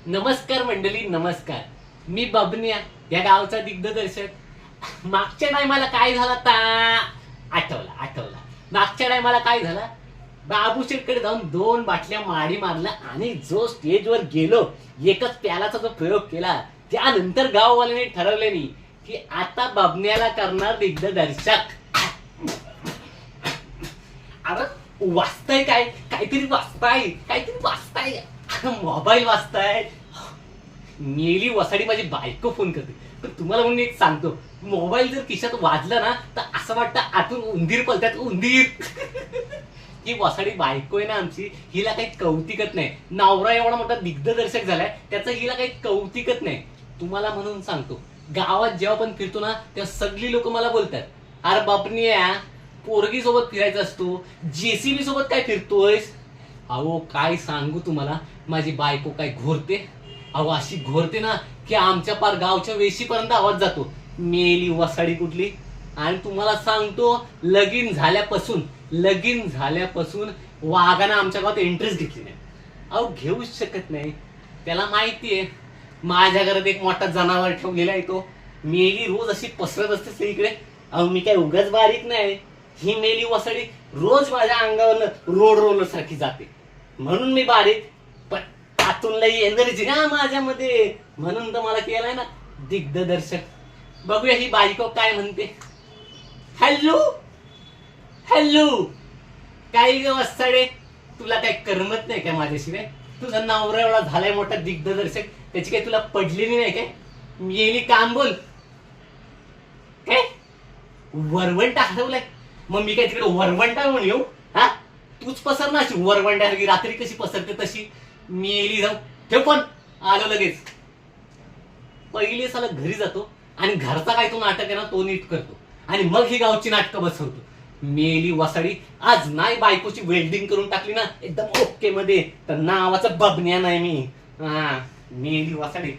नमस्कार मंडळी, नमस्कार. मी बबन्या, या गावचा दिग्दर्शक. मागच्या टायमाला काय झाला आठवला. मागच्या टायमाला काय झालं, बाबू शेठकडे जाऊन 2 बाटल्या माडी मारला आणि जो स्टेजवर गेलो, एकच प्यालाचा जो प्रयोग केला, त्यानंतर गाववाल्याने ठरवलं की आता बबन्याला करणार दिग्दर्शक. अरे वाचताय काय, काहीतरी वाचताय, मोबाईल वाचताय. मेली वसाडी माझी बायको फोन करते. पण तुम्हाला म्हणून एक सांगतो, मोबाईल जर खिशात वाजला ना तर असं वाटतं आतून उंदीर पलतात, उंदीर. ही वसाडी बायको आहे ना आमची, हिला काही कौतिकच नाही. नवरा एवढा मोठा दिग्दर्शक झालाय, त्याचं हिला काही कौतिकच नाही. तुम्हाला म्हणून सांगतो, गावात जेव्हा पण फिरतो ना तेव्हा सगळी लोक मला बोलतात, अरे बापनिया, पोरगी सोबत फिरायचं असतो, जेसीबी सोबत काय फिरतोयस. अहो काय सांगू तुम्हाला, माझी बायको काय घोरते. अहो अशी घोरते ना की आमच्या पार गावच्या वेशीपर्यंत आवाज जातो. मेली वसाडी कुठली. आणि तुम्हाला सांगतो, लगीन झाल्यापासून वाघानं आमच्या गावात इंटरेस्ट घेतली नाही. अहो घेऊच शकत नाही. त्याला माहितीये माझ्या घरात एक मोठा जनावर ठेवलेला आहे. तो मेली रोज अशी पसरत असते सगळीकडे. अहो मी काय उगाच बारीक नाही. ही मेली वसाडी रोज माझ्या अंगावर रोलर सारखी जाते. म्हणून मी बारीक, पण आतून लई एनर्जी ना माझ्यामध्ये, म्हणून तर मला केलाय ना दिग्दर्शक. बघूया ही बायको काय म्हणते. हॅलो काय ग वसाडे, तुला काय करमत नाही काय माझ्याशिवाय? तुझा नवरा एवढा झालाय मोठा दिग्दर्शक, त्याची काही तुला पडलेली नाही काय? येली काम बोल. काय वरवंटा हरवलाय? मग मी काय तिकडे वरवंटा म्हणून येऊ? हा, तूच पसर ना अशी वरवंट्यासारखी, रात्री कशी पसरते तशी. मेली जाऊ. ठेव पण, आलो लगेच. पहिले साला घरी जातो आणि घरचा काय तो नाटक आहे ना तो नीट करतो, आणि मग ही गावची नाटकं बसवतो. मेली वसाडी, आज नाही बायकोची वेल्डिंग करून टाकली ना एकदम ओके मध्ये, तर नावाचा बबन्या नाही मी. हा, मेली वसाडी.